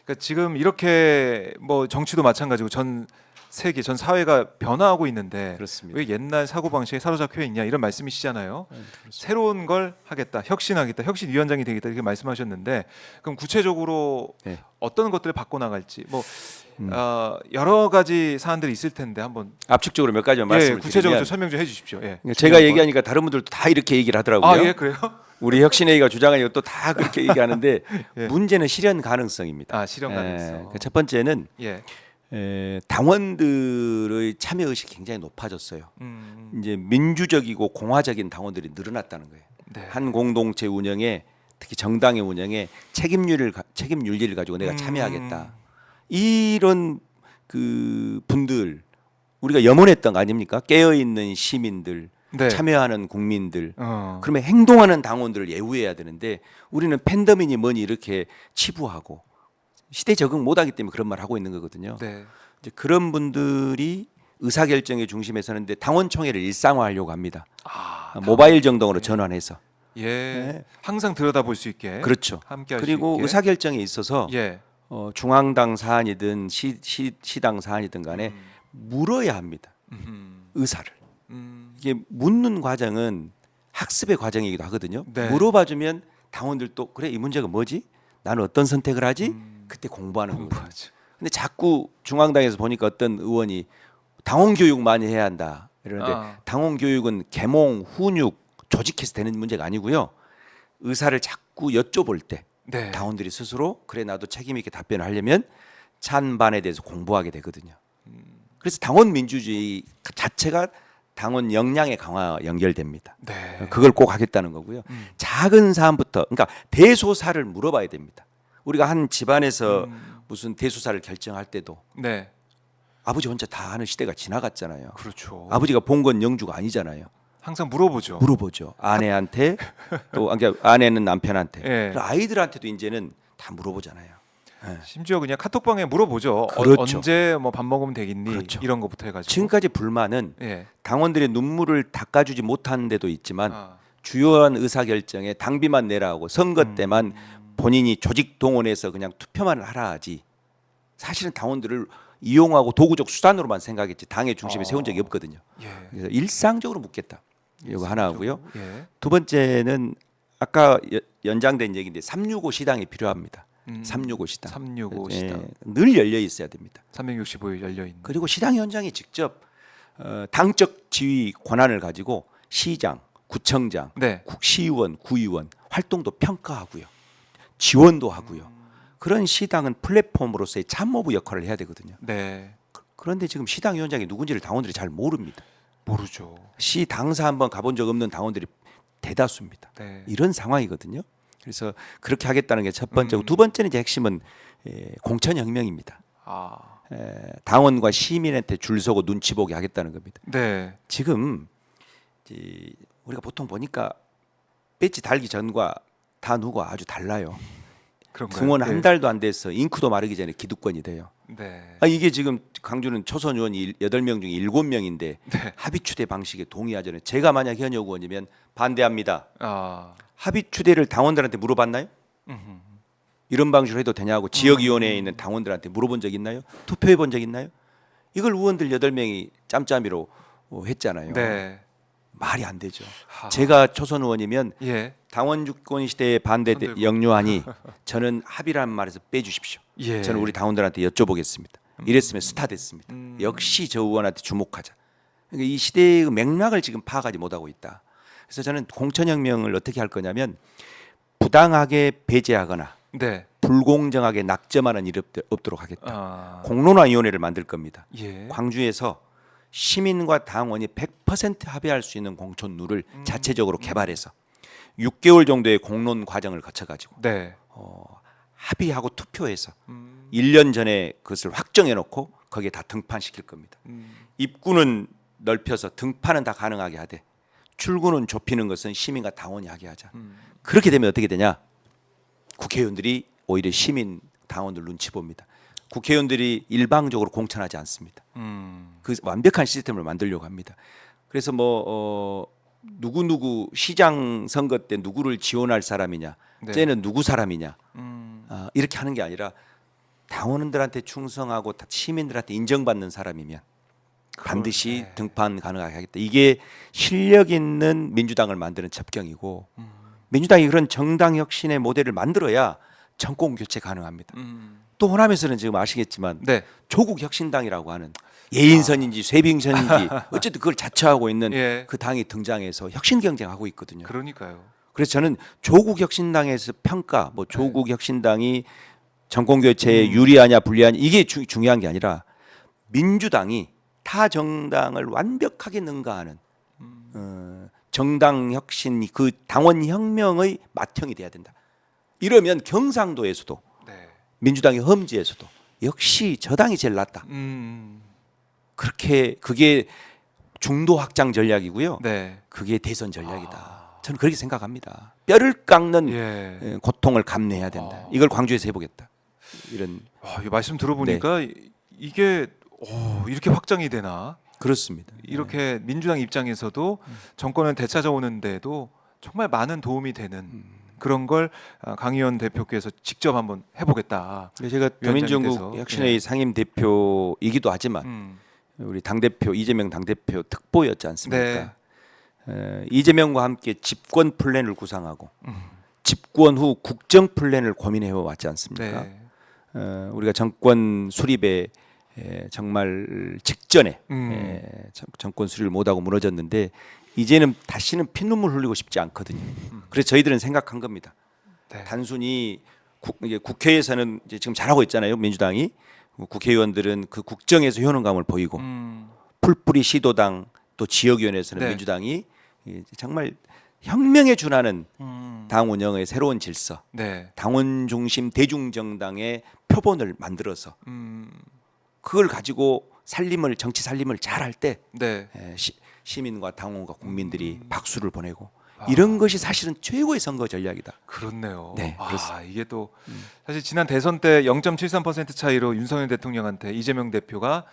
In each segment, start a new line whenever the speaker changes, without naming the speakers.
그러니까 지금 이렇게 뭐 정치도 마찬가지고 전 세계 전 사회가 변화하고 있는데
그렇습니다.
왜 옛날 사고 방식에 사로잡혀 있냐 이런 말씀이시잖아요.
그렇습니다.
새로운 걸 하겠다, 혁신하겠다, 혁신위원장이 되겠다 이렇게 말씀하셨는데 그럼 구체적으로
네.
어떤 것들을 바꿔 나갈지 뭐 여러 가지 사안들이 있을 텐데 한번
압축적으로 몇 가지만 말씀을
구체적으로
드리면
좀 설명 좀 해주십시오. 예.
제가 얘기하니까 다른 분들도 다 이렇게 얘기를 하더라고요.
아, 예, 그래요?
우리 혁신회의가 주장하는 것도 다 그렇게 얘기하는데
예.
문제는 실현 가능성입니다.
아, 실현 가능성.
첫 번째는
예.
당원들의 참여 의식이 굉장히 높아졌어요. 이제 민주적이고 공화적인 당원들이 늘어났다는 거예요.
네.
한 공동체 운영에 특히 정당의 운영에 책임윤리를 가지고 내가 참여하겠다. 이런 그 분들 우리가 염원했던 거 아닙니까? 깨어 있는 시민들,
네.
참여하는 국민들.
어.
그러면 행동하는 당원들을 예우해야 되는데 우리는 팬덤이니 뭐니 이렇게 치부하고 시대 적응 못하기 때문에 그런 말 하고 있는 거거든요.
네.
이제 그런 분들이 의사결정의 중심에 서는데 당원총회를 일상화하려고 합니다. 모바일 정동으로 전환해서.
예.
네.
항상 들여다볼 수 있게.
그렇죠.
함께 할 수
그리고
있게.
의사결정에 있어서
예.
중앙당 사안이든 시당 사안이든 간에 물어야 합니다. 의사를. 이게 묻는 과정은 학습의 과정이기도 하거든요.
네.
물어봐주면 당원들도 그래 이 문제가 뭐지? 나는 어떤 선택을 하지? 그때 공부하는 거예요.
공부하죠.
근데 자꾸 중앙당에서 보니까 어떤 의원이 당원 교육 많이 해야 한다 이러는데 당원 교육은 계몽, 훈육, 조직해서 되는 문제가 아니고요. 의사를 자꾸 여쭤볼 때
네.
당원들이 스스로 그래 나도 책임 있게 답변을 하려면 찬반에 대해서 공부하게 되거든요. 그래서 당원 민주주의 자체가 당원 역량의 강화 연결됩니다.
네.
그걸 꼭 하겠다는 거고요. 작은 사안부터 그러니까 대소사를 물어봐야 됩니다. 우리가 한 집안에서 무슨 대소사를 결정할 때도
네.
아버지 혼자 다 하는 시대가 지나갔잖아요.
그렇죠.
아버지가 본 건 영주가 아니잖아요.
항상 물어보죠.
물어보죠. 아내한테 또 그러니까 아내는 남편한테
예.
아이들한테도 이제는 다 물어보잖아요.
심지어 그냥 카톡방에 물어보죠.
그렇죠.
언제 뭐 밥 먹으면 되겠니?
그렇죠.
이런 거부터 해가지고.
지금까지 불만은
예.
당원들의 눈물을 닦아주지 못하는 데도 있지만
아.
주요한 의사결정에 당비만 내라 하고 선거 때만 본인이 조직 동원해서 그냥 투표만 하라 하지 사실은 당원들을 이용하고 도구적 수단으로만 생각했지 당의 중심에 세운 적이 없거든요.
예.
그래서 일상적으로 묻겠다. 이거 하나 하고요.
예.
두 번째는 아까 연장된 얘기인데 365 시당이 필요합니다. 365 시당.
365 시당.
늘 열려 있어야 됩니다.
365일 열려 있는.
그리고 시당위원장이 직접 당적 지휘 권한을 가지고 시장, 구청장,
네.
시의원, 구의원 활동도 평가하고요. 지원도 하고요. 그런 시당은 플랫폼으로서의 참모부 역할을 해야 되거든요.
네.
그런데 지금 시당위원장이 누군지를 당원들이 잘 모릅니다.
모르죠.
시 당사 한번 가본 적 없는 당원들이 대다수입니다.
네.
이런 상황이거든요. 그래서 그렇게 하겠다는 게 첫 번째고 두 번째는 이제 핵심은 공천혁명입니다.
아.
당원과 시민한테 줄 서고 눈치 보게 하겠다는 겁니다.
네.
지금 우리가 보통 보니까 배지 달기 전과 다 누가 아주 달라요.
그런가요?
등원
네.
한 달도 안 돼서 잉크도 마르기 전에 기득권이 돼요.
네.
이게 지금 광주는 초선 의원이 8명 중에 7명인데
네.
합의 추대 방식에 동의하잖아요. 제가 만약 현역 의원이면 반대합니다.
아.
합의 추대를 당원들한테 물어봤나요? 이런 방식으로 해도 되냐고 지역위원회에 있는 당원들한테 물어본 적 있나요? 투표해 본 적 있나요? 이걸 의원들 8명이 짬짬이로 했잖아요.
네.
말이 안 되죠.
하.
제가 초선 의원이면
예.
당원 주권 시대에 반대
손들고.
역류하니 저는 합의라는 말에서 빼주십시오.
예.
저는 우리 당원들한테 여쭤보겠습니다. 이랬으면 스타 됐습니다. 역시 저 의원한테 주목하자. 그러니까 이 시대의 맥락을 지금 파악하지 못하고 있다. 그래서 저는 공천혁명을 어떻게 할 거냐면 부당하게 배제하거나
네.
불공정하게 낙점하는 일이 없도록 하겠다.
아.
공론화위원회를 만들 겁니다.
예.
광주에서 시민과 당원이 100% 합의할 수 있는 공천룰을 자체적으로 개발해서 6개월 정도의 공론 과정을 거쳐가지고
네.
합의하고 투표해서 1년 전에 그것을 확정해 놓고 거기에 다 등판시킬 겁니다. 입구는 넓혀서 등판은 다 가능하게 하되 출구는 좁히는 것은 시민과 당원이 하게 하자. 그렇게 되면 어떻게 되냐? 국회의원들이 오히려 시민 당원들 눈치 봅니다. 국회의원들이 일방적으로 공천하지 않습니다. 그 완벽한 시스템을 만들려고 합니다. 그래서 누구 시장 선거 때 누구를 지원할 사람이냐,
네.
쟤는 누구 사람이냐, 이렇게 하는 게 아니라 당원들한테 충성하고 시민들한테 인정받는 사람이면 반드시
네.
등판 가능하게 하겠다. 이게 실력 있는 민주당을 만드는 첩경이고 민주당이 그런 정당 혁신의 모델을 만들어야 정권 교체 가능합니다. 또 호남에서는 지금 아시겠지만
네.
조국 혁신당이라고 하는 예인선인지 쇄빙선인지 어쨌든 그걸 자처하고 있는
예.
그 당이 등장해서 혁신 경쟁하고 있거든요.
그러니까요.
그래서 저는 조국 혁신당에서 평가, 뭐 조국 혁신당이 정권 교체에 유리하냐 불리하냐 이게 중요한 게 아니라 민주당이 타 정당을 완벽하게 능가하는 정당 혁신, 그 당원 혁명의 맏형이 돼야 된다. 이러면 경상도에서도
네.
민주당의 험지에서도 역시 저 당이 제일 낫다. 그렇게 그게 중도 확장 전략이고요.
네.
그게 대선 전략이다. 저는 그렇게 생각합니다. 뼈를 깎는
예.
고통을 감내해야 된다. 이걸 광주에서 해보겠다. 이런
이 말씀 들어보니까 이게 이렇게 확장이 되나?
그렇습니다.
이렇게 민주당 입장에서도 정권을 되찾아오는데도 정말 많은 도움이 되는 그런 걸 강 의원 대표께서 직접 한번 해보겠다.
제가 더민주연구 혁신회의 상임 대표이기도 하지만 우리 당 대표 이재명 당 대표 특보였지 않습니까? 이재명과 함께 집권 플랜을 구상하고 집권 후 국정 플랜을 고민해 왔지 않습니까?
네.
우리가 정권 수립에 정말 직전에 정권 수립을 못하고 무너졌는데 이제는 다시는 피눈물 흘리고 싶지 않거든요. 그래서 저희들은 생각한 겁니다.
네.
단순히 국회에서는 이제 지금 잘하고 있잖아요. 민주당이 국회의원들은 그 국정에서 효능감을 보이고 풀뿌리 시도당 또 지역위원회에서는
네.
민주당이 정말 혁명에 준하는 당 운영의 새로운 질서,
네.
당원 중심 대중정당의 표본을 만들어서 그걸 가지고 정치 살림을 잘할 때
네.
시민과 당원과 국민들이 박수를 보내고 이런 것이 사실은 최고의 선거 전략이다.
그렇네요.
네, 그렇습니다.
이게 또 사실 지난 대선 때 0.73% 차이로 윤석열 대통령한테 이재명 대표가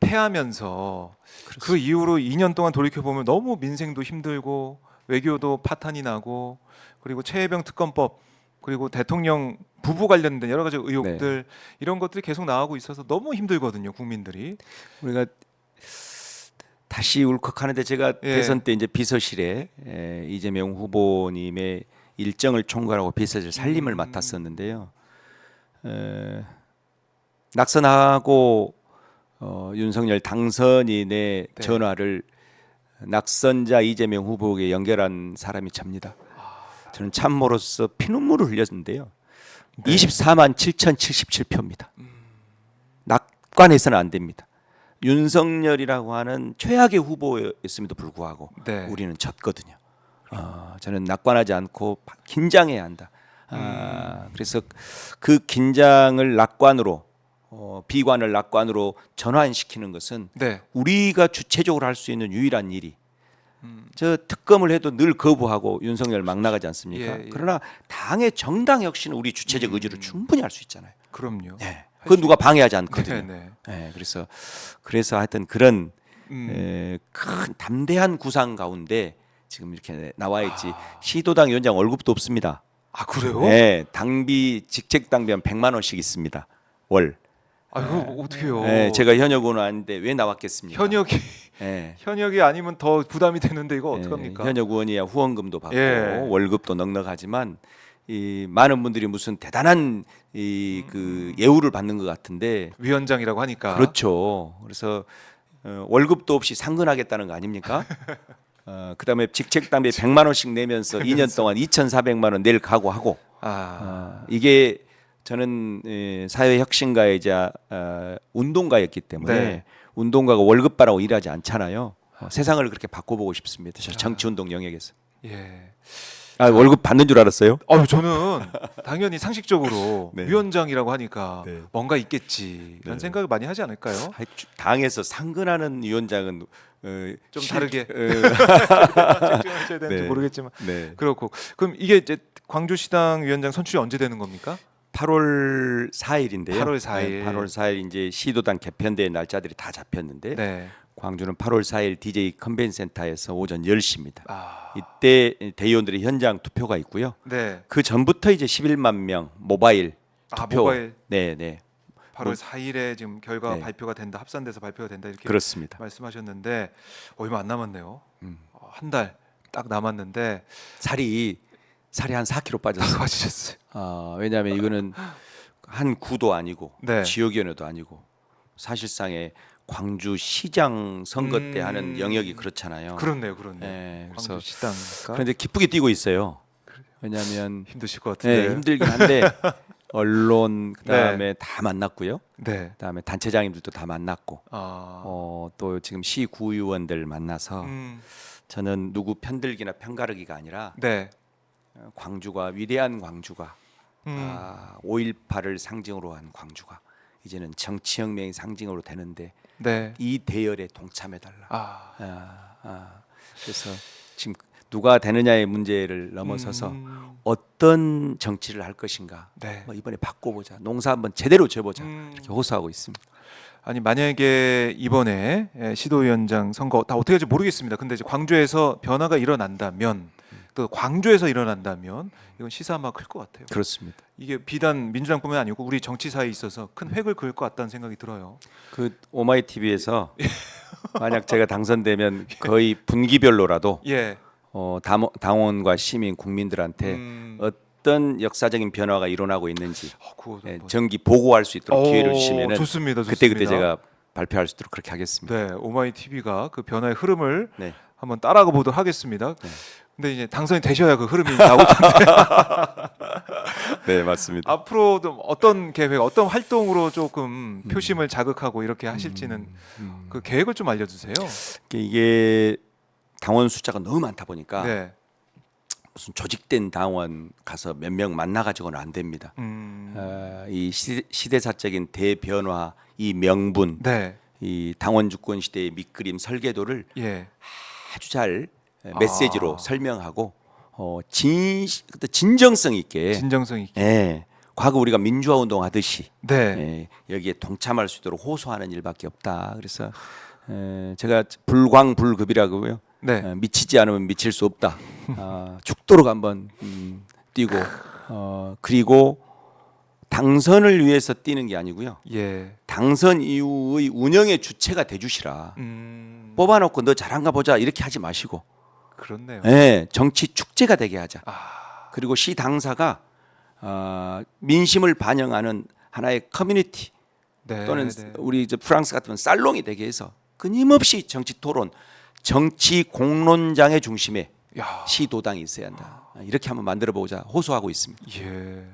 패하면서 그 이후로 2년 동안 돌이켜 보면 너무 민생도 힘들고 외교도 파탄이 나고 그리고 최혜병 특검법 그리고 대통령 부부 관련된 여러 가지 의혹들 이런 것들이 계속 나오고 있어서 너무 힘들거든요, 국민들이.
우리가 다시 울컥하는데 제가 대선 때 이제 비서실에 이재명 후보님의 일정을 총괄하고 비서실 살림을 맡았었는데요. 낙선하고 윤석열 당선인의 전화를 낙선자 이재명 후보에게 연결한 사람이 접니다. 저는 참모로서 피눈물을 흘렸는데요. 24만 7,077표입니다. 낙관해서는 안 됩니다. 윤석열이라고 하는 최악의 후보였음에도 불구하고 우리는 졌거든요. 저는 낙관하지 않고 긴장해야 한다. 그래서 그 긴장을 낙관으로 비관을 낙관으로 전환시키는 것은 우리가 주체적으로 할 수 있는 유일한 일이 저 특검을 해도 늘 거부하고 윤석열 막 나가지 않습니까? 그러나 당의 정당 혁신은 우리 주체적 의지로 충분히 할 수 있잖아요.
그럼요.
그건 누가 방해하지 않거든요.
네.
그래서 하여튼 그런 큰 담대한 구상 가운데 지금 이렇게 나와 있지. 시도당 위원장 월급도 없습니다.
아 그래요?
네, 당비 직책 당비한 100만 원씩 있습니다. 월.
이거 어떻게요?
네, 제가 현역 의원 왔는데 왜 나왔겠습니까?
현역이 아니면 더 부담이 되는데 이거 어떡합니까?
현역 의원이야 후원금도 받고 월급도 넉넉하지만 이 많은 분들이 무슨 대단한 그 예우를 받는 것 같은데
위원장이라고 하니까
그렇죠. 그래서 월급도 없이 상근하겠다는 거 아닙니까? 그다음에 직책 당비 100만 원씩 내면서 2년 동안 2,400만 원 낼 각오하고 이게 저는 사회 혁신가이자 운동가였기 때문에 운동가가 월급 받라고 일하지 않잖아요. 세상을 그렇게 바꿔보고 싶습니다. 정치운동 영역에서. 월급 받는 줄 알았어요?
저는 당연히 상식적으로 위원장이라고 하니까 뭔가 있겠지 이런 생각을 많이 하지 않을까요?
당에서 상근하는 위원장은
좀 다르게 책정하셔야 되는지 모르겠지만 그렇고 그럼 이게 이제 광주시당 위원장 선출이 언제 되는 겁니까?
8월 4일인데요.
8월 4일.
8월 4일 이제 시도당 개편대회 날짜들이 다 잡혔는데 광주는 8월 4일 DJ 컨벤센터에서 오전 10시입니다. 이때 대의원들의 현장 투표가 있고요. 그 전부터 이제 11만 명 모바일 투표
8월 4일에 지금 결과가
네.
발표가 된다, 합산돼서 발표가 된다 이렇게
그렇습니다.
말씀하셨는데 얼마 안 남았네요. 한 달 딱 남았는데
살이 한 4kg 빠졌어요.
빠지셨어요.
왜냐하면 이거는 한 구도 아니고
네.
지역위원회도 아니고 사실상의 광주시장 선거 때 하는 영역이 그렇잖아요.
그렇네요.
네, 그래서
광주시당이니까
그런데 기쁘게 뛰고 있어요. 왜냐하면
힘드실 것 같은데.
힘들긴 한데 언론 그다음에 다 만났고요.
네.
그다음에 단체장님들도 다 만났고 또 지금 시구의원들 만나서 저는 누구 편들기나 편가르기가 아니라
네.
광주가 위대한 광주가 5.18을 상징으로 한 광주가 이제는 정치혁명의 상징으로 되는데
네.
이 대열에 동참해달라.
아.
그래서 지금 누가 되느냐의 문제를 넘어서서 어떤 정치를 할 것인가.
네.
이번에 바꿔보자. 농사 한번 제대로 져보자. 이렇게 호소하고 있습니다.
아니 만약에 이번에 시도위원장 선거 다 어떻게 할지 모르겠습니다. 근데 이제 광주에서 변화가 일어난다면 또 광주에서 일어난다면 이건 시사만 클 것 같아요.
그렇습니다.
이게 비단 민주당뿐만 아니고 우리 정치사에 있어서 큰 획을 그을 것 같다는 생각이 들어요.
그 오마이 TV에서 만약 제가 당선되면 거의 분기별로라도
예.
당원과 시민 국민들한테 어떤 역사적인 변화가 일어나고 있는지
그거
정기 보고할 수 있도록 기회를 주시면은
좋습니다.
그때 제가 발표할 수 있도록 그렇게 하겠습니다.
네, 오마이 TV가 그 변화의 흐름을
네.
한번 따라가 보도록 하겠습니다.
네.
근데 이제 당선이 되셔야 그 흐름이 나올 텐데
네, 맞습니다.
앞으로도 어떤 계획, 어떤 활동으로 조금 표심을 자극하고 이렇게 하실지는 그 계획을 좀 알려주세요.
이게 당원 숫자가 너무 많다 보니까
네.
무슨 조직된 당원 가서 몇 명 만나가지고는 안 됩니다. 이 시대사적인 대변화, 이 명분,
네.
이 당원 주권 시대의 밑그림 설계도를
예.
아주 잘 메시지로 설명하고 진정성 있게
진정성 있게.
과거 우리가 민주화 운동 하듯이
네.
여기에 동참할 수 있도록 호소하는 일밖에 없다. 그래서 제가 불광불급이라고요.
네.
미치지 않으면 미칠 수 없다. 죽도록 한번 뛰고 그리고 당선을 위해서 뛰는 게 아니고요.
예.
당선 이후의 운영의 주체가 돼주시라. 뽑아놓고 너 잘한가 보자 이렇게 하지 마시고
그렇네요.
정치 축제가 되게 하자. 그리고 시 당사가 민심을 반영하는 하나의 커뮤니티
네.
또는
네.
우리 프랑스 같으면 살롱이 되게 해서 끊임없이 정치 토론, 정치 공론장의 중심에
야.
시도당이 있어야 한다. 이렇게 한번 만들어 보자 호소하고 있습니다.
예.